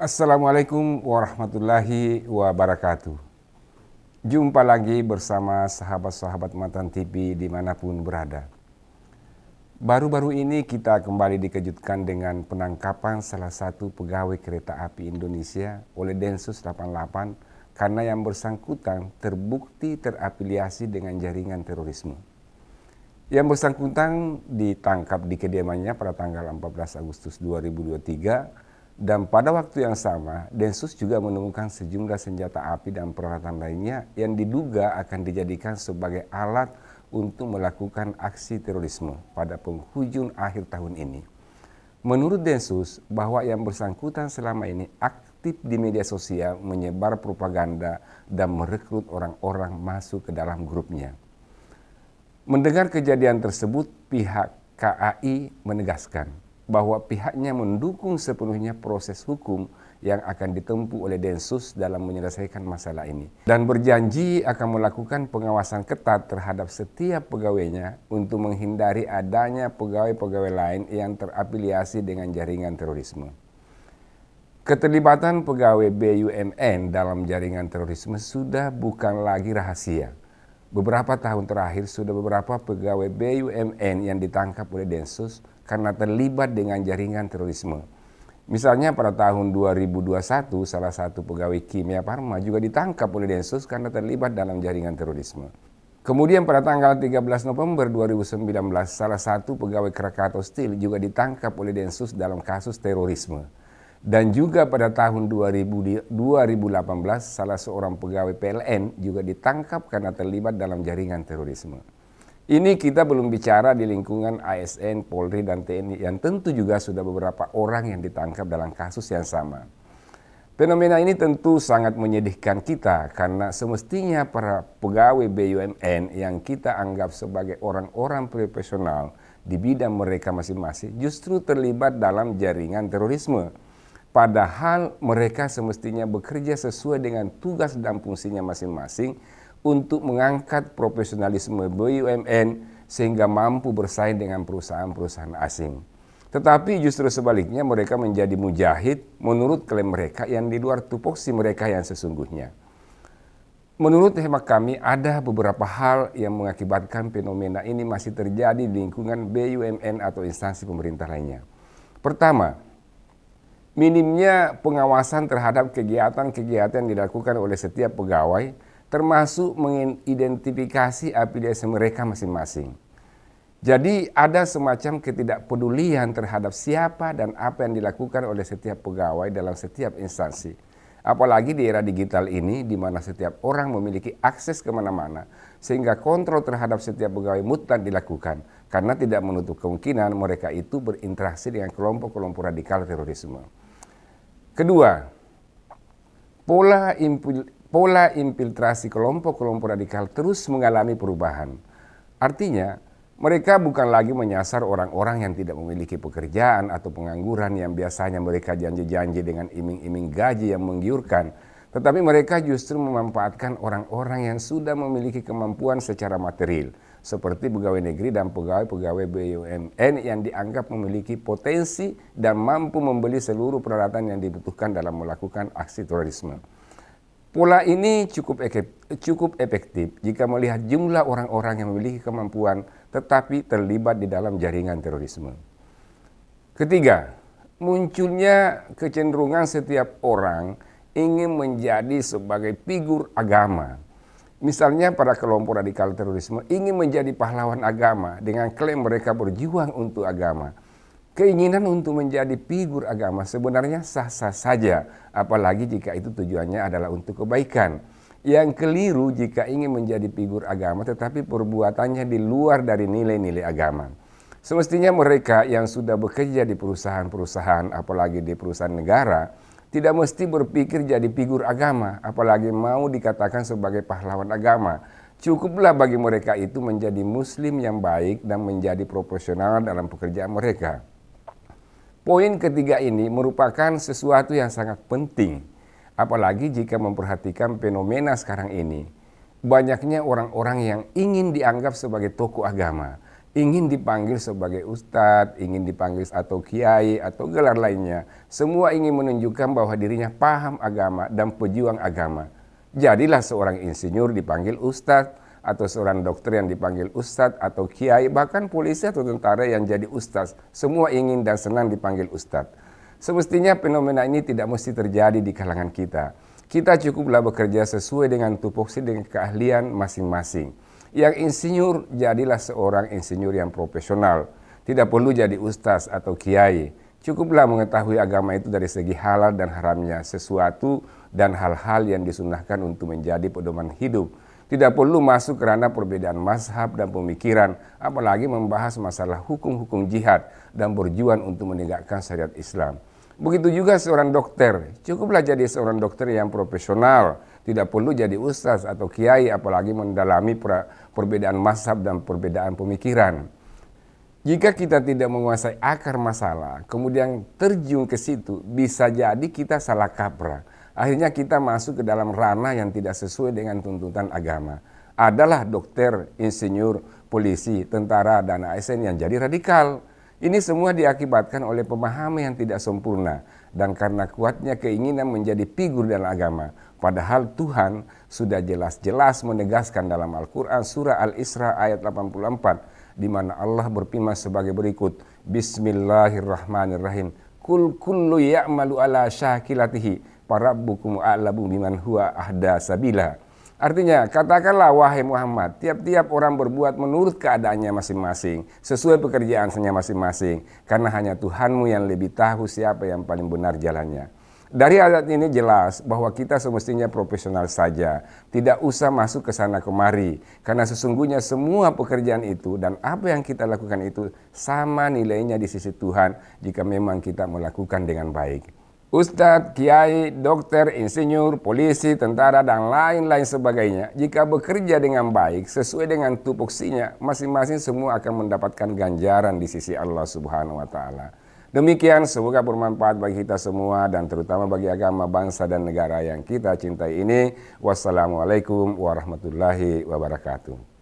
Assalamualaikum warahmatullahi wabarakatuh. Jumpa lagi bersama sahabat-sahabat Matan TV dimanapun berada. Baru-baru ini kita kembali dikejutkan dengan penangkapan salah satu pegawai kereta api Indonesia oleh Densus 88 karena yang bersangkutan terbukti terafiliasi dengan jaringan terorisme. Yang bersangkutan ditangkap di kediamannya pada tanggal 14 Agustus 2023 dan pada waktu yang sama Densus juga menemukan sejumlah senjata api dan peralatan lainnya yang diduga akan dijadikan sebagai alat untuk melakukan aksi terorisme pada penghujung akhir tahun ini. Menurut Densus bahwa yang bersangkutan selama ini aktif di media sosial menyebar propaganda dan merekrut orang-orang masuk ke dalam grupnya. Mendengar kejadian tersebut, pihak KAI menegaskan bahwa pihaknya mendukung sepenuhnya proses hukum yang akan ditempuh oleh Densus dalam menyelesaikan masalah ini. Dan berjanji akan melakukan pengawasan ketat terhadap setiap pegawainya untuk menghindari adanya pegawai-pegawai lain yang terafiliasi dengan jaringan terorisme. Keterlibatan pegawai BUMN dalam jaringan terorisme sudah bukan lagi rahasia. Beberapa tahun terakhir sudah beberapa pegawai BUMN yang ditangkap oleh Densus karena terlibat dengan jaringan terorisme. Misalnya pada tahun 2021 salah satu pegawai Kimia Farma juga ditangkap oleh Densus karena terlibat dalam jaringan terorisme. Kemudian pada tanggal 13 November 2019 salah satu pegawai Krakatau Steel juga ditangkap oleh Densus dalam kasus terorisme. Dan juga pada tahun 2018 salah seorang pegawai PLN juga ditangkap karena terlibat dalam jaringan terorisme. Ini kita belum bicara di lingkungan ASN, Polri, dan TNI yang tentu juga sudah beberapa orang yang ditangkap dalam kasus yang sama. Fenomena ini tentu sangat menyedihkan kita karena semestinya para pegawai BUMN yang kita anggap sebagai orang-orang profesional di bidang mereka masing-masing justru terlibat dalam jaringan terorisme. Padahal mereka semestinya bekerja sesuai dengan tugas dan fungsinya masing-masing untuk mengangkat profesionalisme BUMN sehingga mampu bersaing dengan perusahaan-perusahaan asing. Tetapi justru sebaliknya mereka menjadi mujahid menurut klaim mereka yang di luar tupoksi mereka yang sesungguhnya. Menurut hemat kami ada beberapa hal yang mengakibatkan fenomena ini masih terjadi di lingkungan BUMN atau instansi pemerintah lainnya. Pertama, minimnya pengawasan terhadap kegiatan-kegiatan yang dilakukan oleh setiap pegawai termasuk mengidentifikasi afiliasi mereka masing-masing. Jadi ada semacam ketidakpedulian terhadap siapa dan apa yang dilakukan oleh setiap pegawai dalam setiap instansi. Apalagi di era digital ini di mana setiap orang memiliki akses kemana-mana sehingga kontrol terhadap setiap pegawai mutlak dilakukan karena tidak menutup kemungkinan mereka itu berinteraksi dengan kelompok-kelompok radikal terorisme. Kedua, pola infiltrasi kelompok-kelompok radikal terus mengalami perubahan. Artinya, mereka bukan lagi menyasar orang-orang yang tidak memiliki pekerjaan atau pengangguran yang biasanya mereka janji-janji dengan iming-iming gaji yang menggiurkan, tetapi mereka justru memanfaatkan orang-orang yang sudah memiliki kemampuan secara material, seperti pegawai negeri dan pegawai-pegawai BUMN yang dianggap memiliki potensi dan mampu membeli seluruh peralatan yang dibutuhkan dalam melakukan aksi terorisme. Pola ini cukup efektif jika melihat jumlah orang-orang yang memiliki kemampuan tetapi terlibat di dalam jaringan terorisme. Ketiga, munculnya kecenderungan setiap orang ingin menjadi sebagai figur agama. Misalnya pada kelompok radikal terorisme ingin menjadi pahlawan agama dengan klaim mereka berjuang untuk agama. Keinginan untuk menjadi figur agama sebenarnya sah-sah saja, apalagi jika itu tujuannya adalah untuk kebaikan. Yang keliru jika ingin menjadi figur agama tetapi perbuatannya di luar dari nilai-nilai agama. Semestinya mereka yang sudah bekerja di perusahaan-perusahaan, apalagi di perusahaan negara, tidak mesti berpikir jadi figur agama, apalagi mau dikatakan sebagai pahlawan agama. Cukuplah bagi mereka itu menjadi muslim yang baik dan menjadi profesional dalam pekerjaan mereka. Poin ketiga ini merupakan sesuatu yang sangat penting, apalagi jika memperhatikan fenomena sekarang ini. Banyaknya orang-orang yang ingin dianggap sebagai tokoh agama, ingin dipanggil sebagai ustadz, ingin dipanggil atau kiai atau gelar lainnya. Semua ingin menunjukkan bahwa dirinya paham agama dan pejuang agama. Jadilah seorang insinyur dipanggil ustadz, atau seorang dokter yang dipanggil ustadz atau kiai, bahkan polisi atau tentara yang jadi ustadz. Semua ingin dan senang dipanggil ustadz. Semestinya fenomena ini tidak mesti terjadi di kalangan kita. Kita cukuplah bekerja sesuai dengan tupoksi dengan keahlian masing-masing. Yang insinyur, jadilah seorang insinyur yang profesional. Tidak perlu jadi ustadz atau kiai. Cukuplah mengetahui agama itu dari segi halal dan haramnya sesuatu dan hal-hal yang disunahkan untuk menjadi pedoman hidup. Tidak perlu masuk kerana perbedaan mazhab dan pemikiran, apalagi membahas masalah hukum-hukum jihad dan berjuang untuk menegakkan syariat Islam. Begitu juga seorang dokter, cukuplah jadi seorang dokter yang profesional, tidak perlu jadi ustaz atau kiai, apalagi mendalami perbedaan mazhab dan perbedaan pemikiran. Jika kita tidak menguasai akar masalah, kemudian terjun ke situ, bisa jadi kita salah kaprah. Akhirnya kita masuk ke dalam ranah yang tidak sesuai dengan tuntutan agama. Adalah dokter, insinyur, polisi, tentara, dan ASN yang jadi radikal. Ini semua diakibatkan oleh pemahaman yang tidak sempurna dan karena kuatnya keinginan menjadi figur dalam agama. Padahal Tuhan sudah jelas-jelas menegaskan dalam Al-Quran surah Al-Isra ayat 84 di mana Allah berfirman sebagai berikut. Bismillahirrahmanirrahim. Kul kullu ya'malu ala syakilatihi farabbukum a'lamu biman huwa ahda sabila. Artinya, katakanlah wahai Muhammad, tiap-tiap orang berbuat menurut keadaannya masing-masing, sesuai pekerjaannya masing-masing, karena hanya Tuhanmu yang lebih tahu siapa yang paling benar jalannya. Dari ayat ini jelas bahwa kita semestinya profesional saja, tidak usah masuk ke sana kemari, karena sesungguhnya semua pekerjaan itu dan apa yang kita lakukan itu sama nilainya di sisi Tuhan jika memang kita melakukan dengan baik. Ustadz, kiai, dokter, insinyur, polisi, tentara, dan lain-lain sebagainya, jika bekerja dengan baik sesuai dengan tupoksinya, masing-masing semua akan mendapatkan ganjaran di sisi Allah Subhanahu wa Ta'ala. Demikian, semoga bermanfaat bagi kita semua dan terutama bagi agama, bangsa, dan negara yang kita cintai ini. Wassalamualaikum warahmatullahi wabarakatuh.